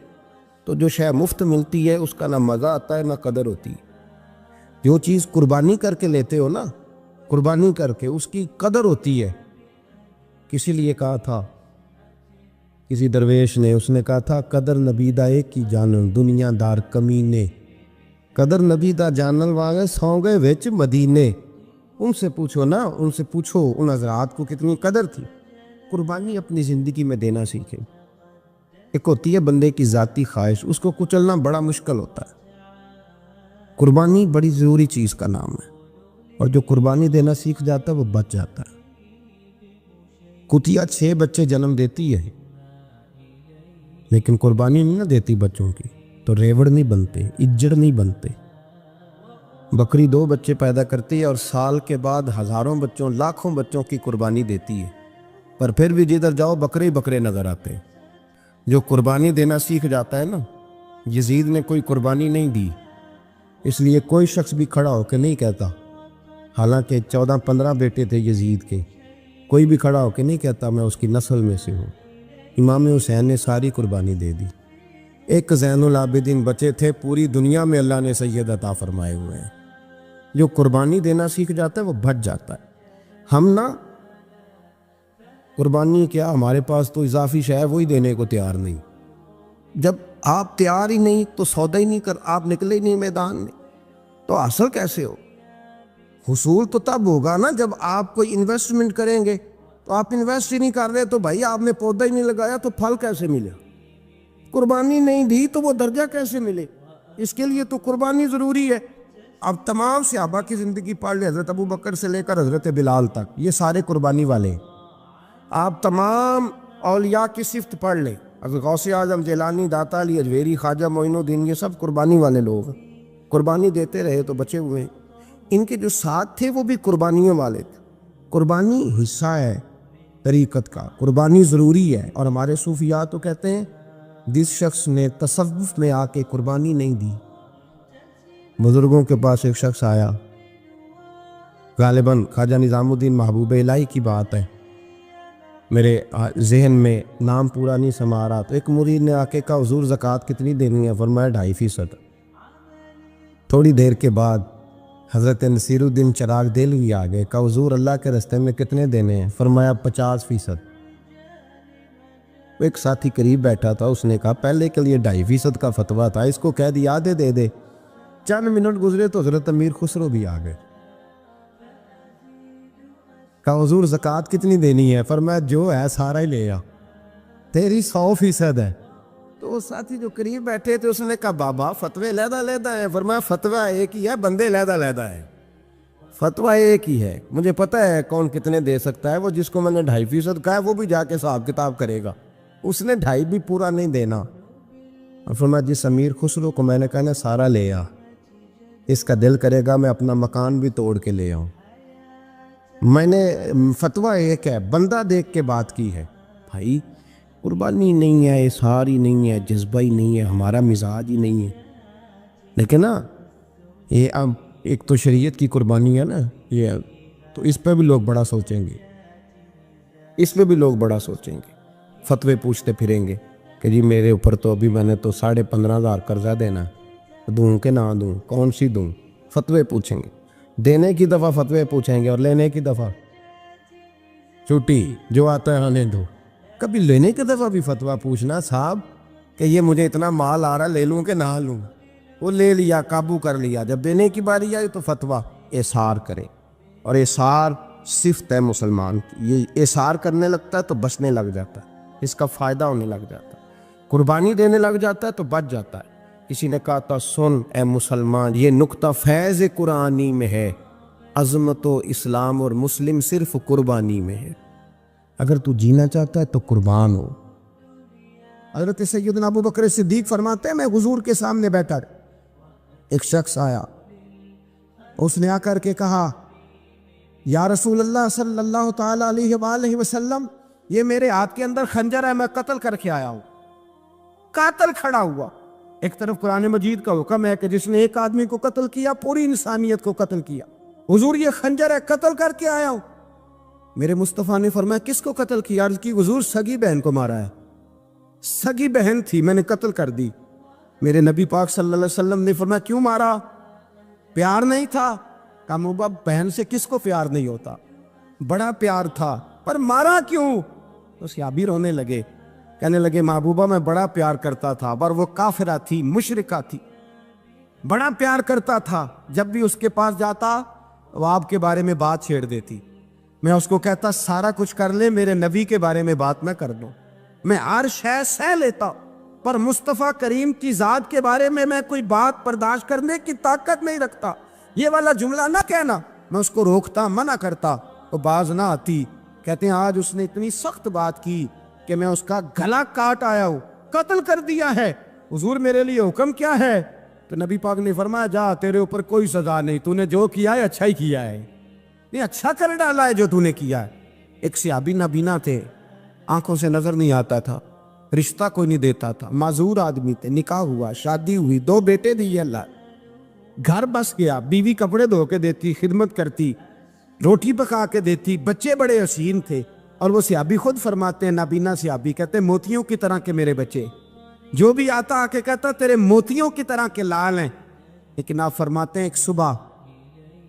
تو جو شے مفت ملتی ہے اس کا نہ مزہ آتا ہے نہ قدر ہوتی ہے۔ جو چیز قربانی کر کے لیتے ہو نا، قربانی کر کے، اس کی قدر ہوتی ہے۔ کسی لیے کہا تھا کسی درویش نے، اس نے کہا تھا قدر نبی دا ایک کی جانن دنیا دار کمینے، قدر نبی دا جانن والے سو گئے وچ مدینے۔ ان سے پوچھو نا، ان سے پوچھو ان حضرات کو کتنی قدر تھی۔ قربانی اپنی زندگی میں دینا سیکھیں۔ ایک ہوتی ہے بندے کی ذاتی خواہش، اس کو کچلنا بڑا مشکل ہوتا ہے۔ قربانی بڑی ضروری چیز کا نام ہے، اور جو قربانی دینا سیکھ جاتا ہے وہ بچ جاتا ہے۔ کتیا 6 بچے جنم دیتی ہے لیکن قربانی نہیں نہ دیتی بچوں کی، تو ریوڑ نہیں بنتے، اجڑ نہیں بنتے۔ بکری 2 بچے پیدا کرتی ہے اور سال کے بعد ہزاروں بچوں، لاکھوں بچوں کی قربانی دیتی ہے، پر پھر بھی جدھر جاؤ بکرے ہی بکرے نظر آتے ہیں۔ جو قربانی دینا سیکھ جاتا ہے نا، یزید نے کوئی قربانی نہیں دی، اس لیے کوئی شخص بھی کھڑا ہو کے نہیں کہتا، حالانکہ 14-15 بیٹے تھے یزید کے، کوئی بھی کھڑا ہو کے نہیں کہتا میں اس کی نسل میں سے ہوں۔ امام حسین نے ساری قربانی دے دی۔ ایک زین العابدین بچے تھے، پوری دنیا میں اللہ نے سید عطا فرمائے ہوئے ہیں۔ جو قربانی دینا سیکھ جاتا ہے وہ بچ جاتا ہے۔ ہم نا قربانی کیا، ہمارے پاس تو اضافی شے ہے وہی دینے کو تیار نہیں۔ جب آپ تیار ہی نہیں تو سودا ہی نہیں کر، آپ نکلے ہی نہیں میدان میں، تو حاصل کیسے ہو؟ حصول تو تب ہوگا نا جب آپ کوئی انویسٹمنٹ کریں گے. تو آپ انویسٹ ہی نہیں کر رہے تو بھائی آپ نے پودا ہی نہیں لگایا تو پھل کیسے ملے؟ قربانی نہیں دی تو وہ درجہ کیسے ملے؟ اس کے لیے تو قربانی ضروری ہے. اب تمام صحابہ کی زندگی پڑھ لیں، حضرت ابو بکر سے لے کر حضرت بلال تک، یہ سارے قربانی والے ہیں. آپ تمام اولیاء کی صفت پڑھ لیں، حضرت غوث اعظم، جیلانی، داتا علی اجویری، خواجہ معین الدین، یہ سب قربانی والے لوگ ہیں. قربانی دیتے رہے تو بچے ہوئے ہیں. ان کے جو ساتھ تھے وہ بھی قربانیوں والے تھے. قربانی حصہ ہے طریقت کا، قربانی ضروری ہے. اور ہمارے صوفیاء تو کہتے ہیں جس شخص نے تصوف میں آ کے قربانی نہیں دی. بزرگوں کے پاس ایک شخص آیا، غالباً خواجہ نظام الدین محبوب الہی کی بات ہے، میرے ذہن میں نام پورا نہیں سما رہا. تو ایک مرید نے آ کے کہا حضور زکوٰۃ کتنی دینی ہے؟ فرمایا 2.5%. تھوڑی دیر کے بعد حضرت نصیر الدین چراغ دہلوی آ گئے، کہا حضور اللہ کے راستے میں کتنے دینے ہیں؟ فرمایا 50%. ایک ساتھی قریب بیٹھا تھا، اس نے کہا پہلے کے لیے 2.5% کا فتویٰ تھا، اس کو کہہ دیا آدھے دے دے. چند منٹ گزرے تو حضرت امیر خسرو بھی آ گئے. کہا حضور زکوٰۃ کتنی دینی ہے؟ فرمایا جو ہے سارا ہی لے آ، تیری 100% ہے. تو وہ ساتھی جو قریب بیٹھے تھے اس نے کہا بابا فتوے علیحدہ علیحدہ ہیں. فرمایا فتویٰ ایک ہی ہے، بندے علیحدہ علیحدہ ہیں. فتویٰ ایک ہی ہے، مجھے پتہ ہے کون کتنے دے سکتا ہے. وہ جس کو میں نے 2.5% کہا ہے وہ بھی جا کے حساب کتاب کرے گا، اس نے 2.5 بھی پورا نہیں دینا. اور فرمایا جس امیر خسرو کو میں نے کہا نا سارا لے آ، اس کا دل کرے گا میں اپنا مکان بھی توڑ کے لے آؤں. میں نے فتویٰ ایک ہے، بندہ دیکھ کے بات کی ہے. بھائی قربانی نہیں ہے، اظہار ہی نہیں ہے، جذبہ ہی نہیں ہے، ہمارا مزاج ہی نہیں ہے. لیکن نا یہ اب ایک تو شریعت کی قربانی ہے نا یہ، تو اس پہ بھی لوگ بڑا سوچیں گے، اس پہ بھی لوگ بڑا سوچیں گے. فتوے پوچھتے پھریں گے کہ جی میرے اوپر تو ابھی میں نے تو 15,500 قرضہ دینا، دوں کہ نہ دوں، کون سی دوں؟ فتوے پوچھیں گے. دینے کی دفعہ فتوے پوچھیں گے اور لینے کی دفعہ چھٹی، جو آتا ہے آنے دو. کبھی لینے کی دفعہ بھی فتویٰ پوچھنا صاحب کہ یہ مجھے اتنا مال آ رہا، لے لوں کہ نہ لوں؟ وہ لے لیا، قابو کر لیا. جب دینے کی باری آئی تو فتویٰ اظہار کرے. اور اظہار صفت ہے مسلمان کی، یہ اظہار کرنے لگتا ہے تو بچنے لگ جاتا ہے، اس کا فائدہ ہونے لگ جاتا ہے. قربانی دینے لگ جاتا ہے تو بچ جاتا ہے. کسی نے کہا تھا سن اے مسلمان، یہ نقطہ فیض قرآنی میں ہے، عظمت و اسلام اور مسلم صرف قربانی میں ہے. اگر تو جینا چاہتا ہے تو قربان ہو. حضرت سیدنا ابو بکر صدیق فرماتے ہیں میں حضور کے سامنے بیٹھا، ایک شخص آیا، اس نے آ کر کے کہا یا رسول اللہ صلی اللہ تعالی علیہ وآلہ وسلم، یہ میرے ہاتھ کے اندر خنجر ہے، میں قتل کر کے آیا ہوں. قاتل کھڑا ہوا. ایک طرف قرآن مجید کا حکم ہے کہ جس نے ایک آدمی کو قتل کیا پوری انسانیت کو قتل کیا. حضور یہ خنجر ہے، قتل کر کے آیا ہوں. میرے مصطفیٰ نے فرمایا کس کو قتل کیا؟ عرض کی حضور سگی بہن کو مارا ہے. سگی بہن تھی، میں نے قتل کر دی. میرے نبی پاک صلی اللہ علیہ وسلم نے فرمایا کیوں مارا؟ پیار نہیں تھا؟ کہا محبوبہ بہن سے کس کو پیار نہیں ہوتا، بڑا پیار تھا، پر مارا کیوں؟ تو صحابی رونے لگے، کہنے لگے محبوبہ میں بڑا پیار کرتا تھا، پر وہ کافرہ تھی، مشرکہ تھی، بڑا پیار کرتا تھا. جب بھی اس کے پاس جاتا وہ آپ کے بارے میں بات چھیڑ دیتی. میں اس کو کہتا سارا کچھ کر لے، میرے نبی کے بارے میں بات نہ کر دو. میں ہر شے سہ لیتا، پر مصطفیٰ کریم کی ذات کے بارے میں کوئی بات برداشت کرنے کی طاقت نہیں رکھتا. یہ والا جملہ نہ کہنا. میں اس کو روکتا، منع کرتا، وہ باز نہ آتی. کہتے ہیں آج اس نے اتنی سخت بات کی کہ میں اس کا گلا کاٹ آیا ہوں، قتل کر دیا ہے. حضور میرے لیے حکم کیا ہے؟ تو نبی پاک نے فرمایا جا، تیرے اوپر کوئی سزا نہیں، تو نے جو کیا ہے اچھا ہی کیا ہے، یہ اچھا کر ڈالا ہے جو تو نے کیا ہے. ایک صحابی نابینا تھے، آنکھوں سے نظر نہیں آتا تھا، رشتہ کوئی نہیں دیتا تھا، معذور آدمی تھے. نکاح ہوا، شادی ہوئی، 2 بیٹے دیے اللہ، گھر بس گیا، بیوی کپڑے دھو کے دیتی، خدمت کرتی، روٹی پکا کے دیتی، بچے بڑے حسین تھے. اور وہ صحابی خود فرماتے ہیں، نابینا صحابی کہتے ہیں موتیوں کی طرح کے میرے بچے، جو بھی آتا آ کے کہتا تیرے موتیوں کی طرح کے لال ہیں. لیکن آپ فرماتے ہیں ایک صبح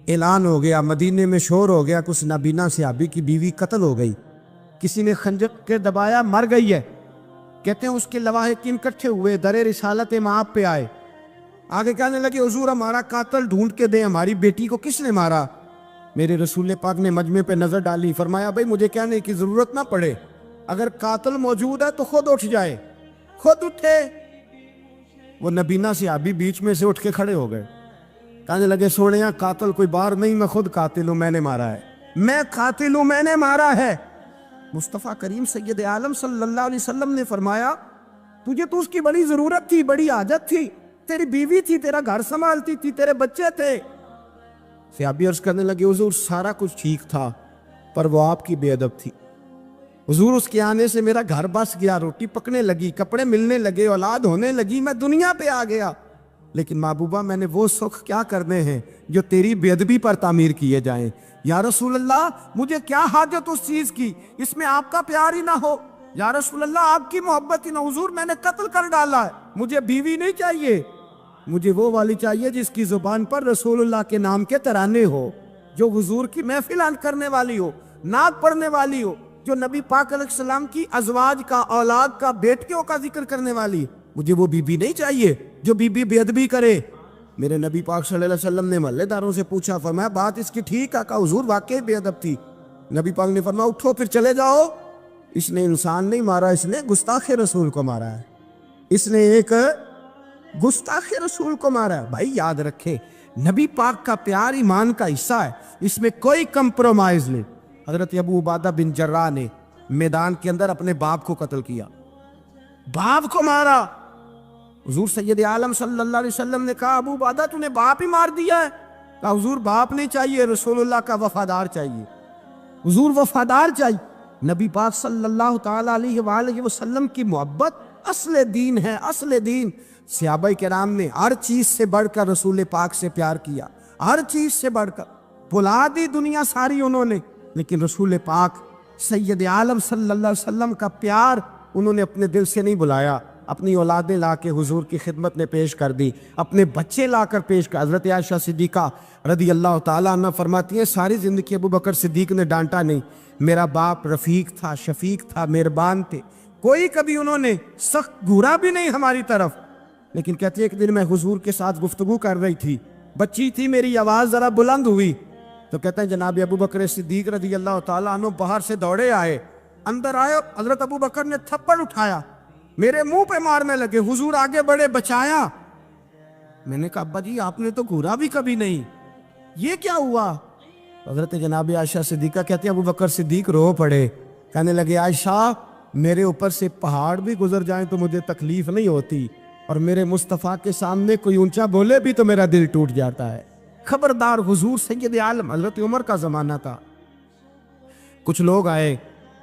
اعلان ہو گیا، مدینے میں شور ہو گیا، کچھ نابینا صحابی کی بیوی قتل ہو گئی، کسی نے خنجر کے دبایا، مر گئی ہے. کہتے ہیں اس کے لواحقین اکٹھے ہوئے، در رسالت مآب پہ آئے، آگے کہنے لگے حضور ہمارا قاتل ڈھونڈ کے دیں، ہماری بیٹی کو کس نے مارا؟ میرے رسول پاک نے مجمع پہ نظر ڈالی، فرمایا بھائی مجھے کہنے کی ضرورت نہ پڑے، اگر قاتل موجود ہے تو خود اٹھ جائے۔ خود اٹھے۔ وہ نبینا صحابی بیچ میں سے اٹھ کے کھڑے ہو گئے، کہنے لگے سونیا قاتل کوئی باہر نہیں، میں خود قاتل ہوں، میں نے مارا ہے، میں قاتل ہوں، میں نے مارا ہے۔ مصطفیٰ کریم سید عالم صلی اللہ علیہ وسلم نے فرمایا تجھے تو اس کی بڑی ضرورت تھی، بڑی حاجت تھی، تیری بیوی تھی، تیرا گھر سنبھالتی تھی، تیرے بچے تھے۔ صحابی عرض کرنے لگے حضور سارا کچھ ٹھیک تھا پر وہ آپ کی بے ادب تھی حضور، اس کے آنے سے میرا گھر بس گیا، روٹی پکنے لگی، کپڑے ملنے لگے، اولاد ہونے لگی، میں دنیا پہ آ گیا، لیکن محبوبہ میں نے وہ سکھ کیا کرنے ہیں جو تیری بے ادبی پر تعمیر کیے جائیں۔ یا رسول اللہ مجھے کیا حاجت اس چیز کی، اس میں آپ کا پیار ہی نہ ہو، یا رسول اللہ آپ کی محبت ہی نہ، حضور میں نے قتل کر ڈالا ہے، مجھے بیوی نہیں چاہیے، مجھے وہ والی چاہیے جس کی زبان پر رسول اللہ کے نام کے ترانے ہو، جو حضور کی محفل کرنے والی ہو، نعت پڑھنے والی ہو، جو نبی پاک علیہ السلام کی ازواج کا، اولاد کا، بیٹیوں کا ذکر کرنے والی۔ مجھے وہ بی بی نہیں چاہیے جو بی بی بے ادبی کرے۔ میرے نبی پاک صلی اللہ علیہ وسلم نے محلے داروں سے پوچھا، فرمایا بات اس کی ٹھیک ہے؟ کہا حضور واقعی بے ادب تھی۔ نبی پاک نے فرمایا اٹھو پھر چلے جاؤ، اس نے انسان نہیں مارا، اس نے گستاخ رسول کو مارا ہے، اس نے ایک گستاخ رسول کو مارا ہے۔ بھائی یاد رکھے نبی پاک کا پیار ایمان کا حصہ ہے، اس میں کوئی کمپرومائز نہیں۔ حضرت ابو عبادہ بن جراح نے میدان کے اندر اپنے باپ کو قتل کیا، باپ کو مارا۔ حضور سید عالم صلی اللہ علیہ وسلم نے کہا ابو عبادہ تو نے باپ ہی مار دیا ہے؟ کہا حضور باپ نہیں چاہیے، رسول اللہ کا وفادار چاہیے، حضور وفادار چاہیے۔ نبی پاک صلی اللہ تعالی علیہ وآلہ وسلم کی محبت اصل دین ہے، اصل دین۔ صحابہ کرام نے ہر چیز سے بڑھ کر رسول پاک سے پیار کیا، ہر چیز سے بڑھ کر، بھلا دی دنیا ساری انہوں نے، لیکن رسول پاک سید عالم صلی اللہ علیہ وسلم کا پیار انہوں نے اپنے دل سے نہیں بلایا۔ اپنی اولادیں لا کے حضور کی خدمت میں پیش کر دی، اپنے بچے لا کر پیش کر۔ حضرت عائشہ صدیقہ رضی اللہ تعالیٰ عنہ فرماتی ہیں ساری زندگی ابو بکر صدیق نے ڈانٹا نہیں، میرا باپ رفیق تھا، شفیق تھا، مہربان تھے، کوئی کبھی انہوں نے سخت گھورا بھی نہیں ہماری طرف۔ لیکن کہتی ہے ایک دن میں حضور کے ساتھ گفتگو کر رہی تھی، بچی تھی، میری آواز ذرا بلند ہوئی تو کہتے ہیں جناب ابو بکر صدیق رضی اللہ تعالیٰ عنہ باہر سے دوڑے آئے، اندر آئے، حضرت ابو بکر نے تھپڑ اٹھایا، میرے منہ پہ مارنے لگے، حضور آگے بڑھے، بچایا۔ میں نے کہا ابا جی آپ نے تو گھورا بھی کبھی نہیں، یہ کیا ہوا؟ حضرت جناب عائشہ صدیقہ کہتے ہیں ابو بکر صدیق رو پڑے، کہنے لگے عائشہ میرے اوپر سے پہاڑ بھی گزر جائیں تو مجھے تکلیف نہیں ہوتی، اور میرے مصطفیٰ کے سامنے کوئی اونچا بولے بھی تو میرا دل ٹوٹ جاتا ہے۔ خبردار، حضور سید عالم، حضرت عمر کا زمانہ تھا، کچھ لوگ آئے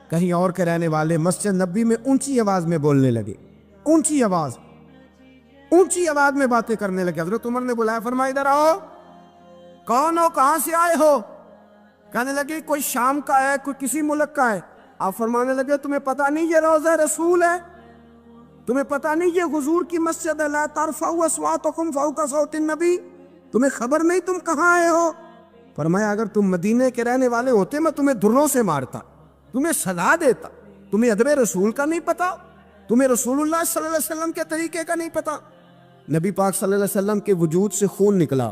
کہیں اور کے رہنے والے، مسجد نبی میں اونچی آواز میں بولنے لگے، اونچی آواز میں باتیں کرنے لگے۔ حضرت عمر نے بلایا، فرمایا ادھر آؤ، کون ہو، کہاں سے آئے ہو؟ کہنے لگے کوئی شام کا ہے، کوئی کسی ملک کا ہے۔ آپ فرمانے لگے تمہیں پتہ نہیں یہ روضہ رسول ہے؟ تمہیں پتہ نہیں یہ حضور کی مسجد ہے؟ لا ترفعوا اصواتکم فوق صوت النبی، تمہیں خبر نہیں تم کہاں آئے ہو؟ فرمایا اگر تم مدینے کے رہنے والے ہوتے میں تمہیں دھروں سے مارتا، تمہیں سزا دیتا۔ تمہیں ادب رسول کا نہیں پتا، تمہیں رسول اللہ صلی اللہ علیہ وسلم کے طریقے کا نہیں پتا۔ نبی پاک صلی اللہ علیہ وسلم کے وجود سے خون نکلا،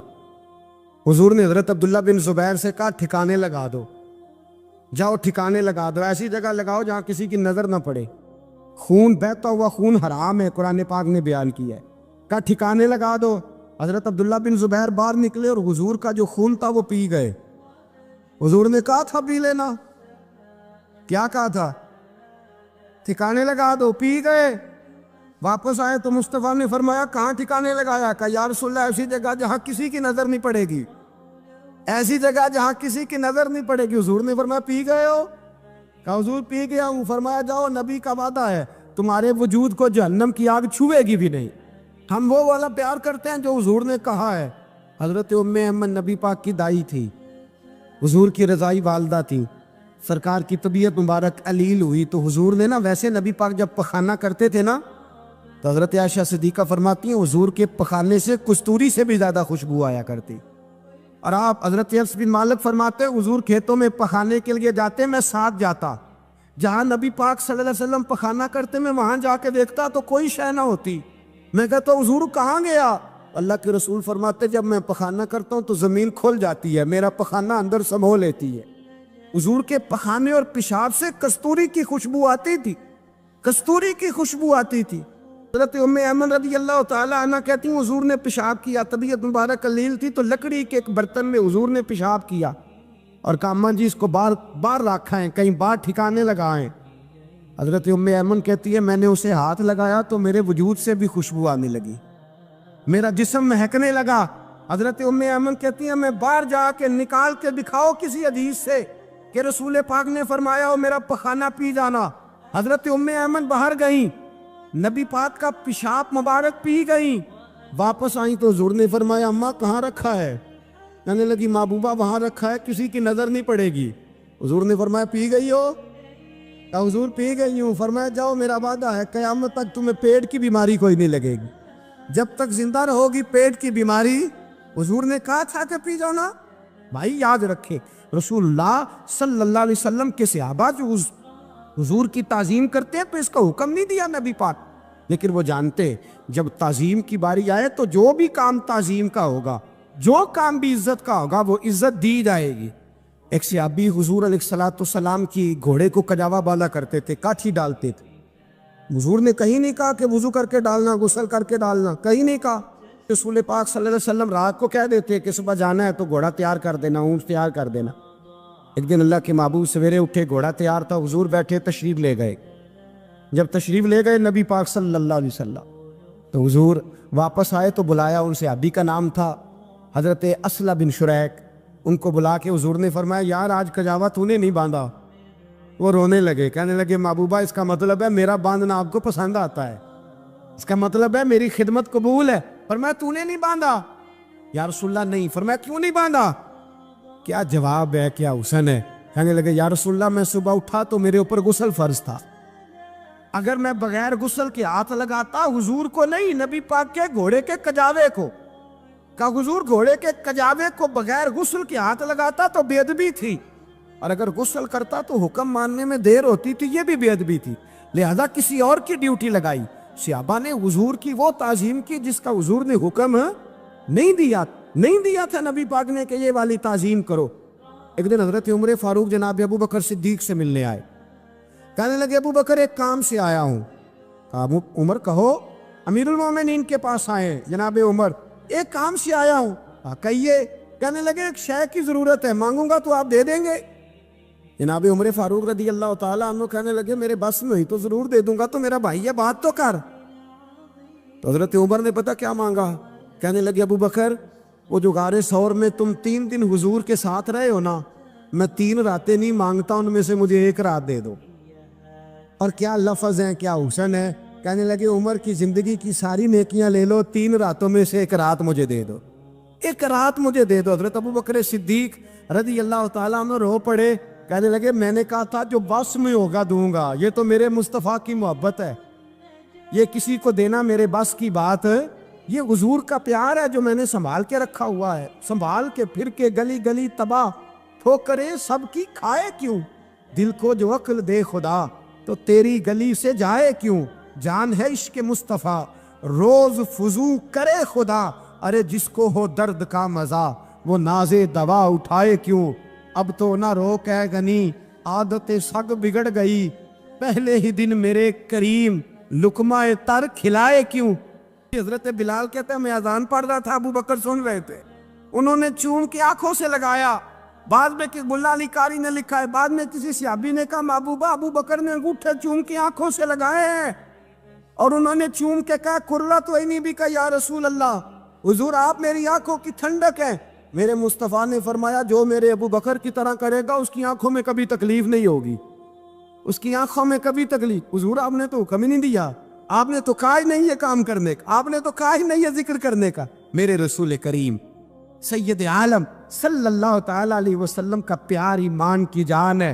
حضور نے حضرت عبداللہ بن زبیر سے کہا ٹھکانے لگا دو، جاؤ ٹھکانے لگا دو، ایسی جگہ لگاؤ جہاں کسی کی نظر نہ پڑے، خون بہتا ہوا خون حرام ہے، قرآن پاک نے بیان کیا ہے، کہا ٹھکانے لگا دو۔ حضرت عبداللہ بن زبیر باہر نکلے اور حضور کا جو خون تھا وہ پی گئے۔ حضور نے کہا تھا پی لینا، کیا کہا تھا؟ ٹھکانے لگا دو، پی گئے۔ واپس آئے تو مصطفیٰ نے فرمایا کہاں ٹھکانے لگایا؟ کہا یا رسول اللہ ایسی جگہ جہاں کسی کی نظر نہیں پڑے گی، ایسی جگہ جہاں کسی کی نظر نہیں پڑے گی۔ حضور نے فرمایا پی گئے ہو؟ کہا حضور پی گیا ہوں۔ فرمایا جاؤ، نبی کا وعدہ ہے تمہارے وجود کو جہنم کی آگ چھوئے گی بھی نہیں۔ ہم وہ والا پیار کرتے ہیں جو حضور نے کہا ہے۔ حضرت ام ایمن نبی پاک کی دائی تھی، حضور کی رضائی والدہ تھی، سرکار کی طبیعت مبارک علیل ہوئی تو حضور نے نا، ویسے نبی پاک جب پخانہ کرتے تھے نا تو حضرت عائشہ صدیقہ فرماتی ہیں حضور کے پخانے سے کستوری سے بھی زیادہ خوشبو آیا کرتی۔ اور آپ حضرت انس بن مالک فرماتے ہیں حضور کھیتوں میں پخانے کے لیے جاتے، میں ساتھ جاتا، جہاں نبی پاک صلی اللہ علیہ وسلم پخانہ کرتے میں وہاں جا کے دیکھتا تو کوئی شے نہ ہوتی، میں کہتا حضور کہاں گیا؟ اللہ کے رسول فرماتے جب میں پخانہ کرتا ہوں تو زمین کھل جاتی ہے، میرا پخانہ اندر سمو لیتی ہے۔ حضور کے پخانے اور پیشاب سے کستوری کی خوشبو آتی تھی، کستوری کی خوشبو آتی تھی۔ حضرت ام ایمن رضی اللہ تعالی عنہ کہتی ہیں حضور نے پیشاب کیا، طبیعت مبارک قلیل تھی تو لکڑی کے ایک برتن میں حضور نے پیشاب کیا اور کہا اماں جی اس کو باہر رکھا ہے، کہیں باہر ٹھکانے لگائیں۔ حضرت ام ایمن کہتی ہے میں نے اسے ہاتھ لگایا تو میرے وجود سے بھی خوشبو آنے لگی، میرا جسم مہکنے لگا۔ حضرت ام ایمن کہتی ہے میں باہر جا کے نکال کے دکھاؤ کسی حدیث سے کہ رسول پاک نے فرمایا ہو میرا پخانہ پی جانا۔ حضرت ام ایمن باہر گئیں، نبی پاک کا پیشاب مبارک پی گئیں، واپس آئیں تو حضور نے فرمایا اماں کہاں رکھا ہے؟ کہنے لگی محبوبہ وہاں رکھا ہے، کسی کی نظر نہیں پڑے گی۔ حضور نے فرمایا پی گئی ہو؟ کہا حضور پی گئی ہوں۔ فرمایا جاؤ میرا وعدہ ہے قیامت تک تمہیں پیٹ کی بیماری کوئی نہیں لگے گی، جب تک زندہ رہو گی پیٹ کی بیماری۔ حضور نے کہا تھا کہ پی جاؤ نا۔ بھائی یاد رکھیں رسول اللہ صلی اللہ علیہ وسلم کے صحابہ جو حضور کی تعظیم کرتے ہیں تو اس کا حکم نہیں دیا نبی پاک، لیکن وہ جانتے جب تعظیم کی باری آئے تو جو بھی کام تعظیم کا ہوگا، جو کام بھی عزت کا ہوگا وہ عزت دی جائے گی۔ ایک صحابی حضور علیہ السلام کی گھوڑے کو کجاوا بالا کرتے تھے، کاٹھی ڈالتے تھے۔ حضور نے کہیں نہیں کہا کہ وضو کر کے ڈالنا، غسل کر کے ڈالنا، کہیں نہیں کہا۔ رسول پاک صلی اللہ علیہ وسلم رات کو کہہ دیتے کہ صبح جانا ہے تو گھوڑا تیار کر دینا، اونٹ تیار کر دینا۔ ایک دن اللہ کے محبوب سویرے اٹھے، گھوڑا تیار تھا، حضور بیٹھے تشریف لے گئے۔ جب تشریف لے گئے نبی پاک صلی اللہ علیہ وسلم تو حضور واپس آئے تو بلایا، ان سے صحابی کا نام تھا حضرت اسلم بن شریک، ان کو بلا کے حضور نے فرمایا یار آج کجاوا تو نے نہیں باندھا۔ وہ رونے لگے، کہنے لگے محبوبہ اس کا مطلب ہے میرا باندھنا آپ کو پسند آتا ہے، اس کا مطلب ہے میری خدمت قبول ہے۔ فرمایا تو نے نہیں باندھا؟ یا رسول اللہ نہیں۔ فرمایا کیوں نہیں باندھا؟ کیا جواب ہے، کیا حسن ہے۔ کہنے لگے یا رسول اللہ میں صبح اٹھا تو میرے اوپر غسل فرض تھا، اگر میں بغیر غسل کے ہاتھ لگاتا حضور کو نہیں نبی پاک کے گھوڑے کے کجاوے کو، کہا حضور گھوڑے کے کجاوے کو بغیر غسل کے ہاتھ لگاتا تو بے ادبی تھی، اور اگر غسل کرتا تو حکم ماننے میں دیر ہوتی تھی، یہ بھی بے ادبی تھی، لہذا کسی اور کی ڈیوٹی لگائی۔ صحابہ نے حضور کی وہ تعظیم کی جس کا حضور نے حکم نہیں دیا تھا نبی پاک نے کہ یہ والی تعظیم کرو۔ ایک دن حضرت عمر فاروق جناب ابو بکر صدیق سے ملنے آئے، کہنے لگے ابو بکر ایک کام سے آیا ہوں۔ کہا عمر کہو۔ امیر المومنین کے پاس آئے جناب عمر، ایک کام سے آیا ہوں۔ کہا کہیے۔ کہنے لگے ایک شے کی ضرورت ہے، مانگوں گا تو آپ دے دیں گے؟ جناب عمر فاروق رضی اللہ تعالیٰ عنہ کہنے لگے میرے بس میں ہوئی تو ضرور دے دوں گا، تو میرا بھائی ہے بات تو کر۔ تو حضرت عمر نے پتہ کیا مانگا؟ کہنے لگے ابو بکر وہ جو غار ثور میں تم 3 دن حضور کے ساتھ رہے ہو نا، میں 3 راتیں نہیں مانگتا، ان میں سے مجھے 1 رات دے دو۔ اور کیا لفظ ہیں، کیا حسن ہے۔ کہنے لگے عمر کی زندگی کی ساری نیکیاں لے لو، 3 راتوں میں سے 1 رات مجھے دے دو، 1 رات مجھے دے دو۔ حضرت ابو بکر صدیق رضی اللہ تعالیٰ عنہ رو پڑے، کہنے لگے میں نے کہا تھا جو بس میں ہوگا دوں گا، یہ تو میرے مصطفیٰ کی محبت ہے، یہ کسی کو دینا میرے بس کی بات ہے، یہ حضور کا پیار ہے جو میں نے سنبھال کے رکھا ہوا ہے، سنبھال کے پھر کے گلی گلی تباہ ٹھوکریں سب کی کھائے کیوں، دل کو جو عقل دے خدا تو تیری گلی سے جائے کیوں، جان ہے عشق مصطفیٰ روز فضو کرے خدا، ارے جس کو ہو درد کا مزہ وہ ناز دوا اٹھائے کیوں، اب تو نہ روک ہے غنی عادت سگ بگڑ گئی، پہلے ہی دن میرے کریم لقمہ تر کھلائے کیوں۔ حضرت بلال کہتے ہیں میں اذان پڑھ رہا تھا، ابو بکر سن رہے تھے، انہوں نے چوم کے آنکھوں سے لگایا، بعد میں ملا علی قاری نے لکھا ہے، بعد میں کسی صحابی نے کہا محبوبہ ابو بکر نے انگوٹھے چوم کے آنکھوں سے لگائے ہیں، اور انہوں نے چوم کے کہا قرۃ عینی بھی کہا یا رسول اللہ، حضور آپ میری آنکھوں کی ٹھنڈک ہیں۔ میرے مصطفیٰ نے فرمایا جو میرے ابو بکر کی طرح کرے گا اس کی آنکھوں میں کبھی تکلیف نہیں ہوگی، اس کی آنکھوں میں کبھی تکلیف۔ حضور آپ نے تو حکم ہی نہیں دیا، آپ نے تو کہا ہی نہیں یہ کام کرنے کا، آپ نے تو کہا ہی نہیں یہ ذکر کرنے کا۔ میرے رسول کریم سید عالم صلی اللہ تعالی علیہ وسلم کا پیار ایمان کی جان ہے۔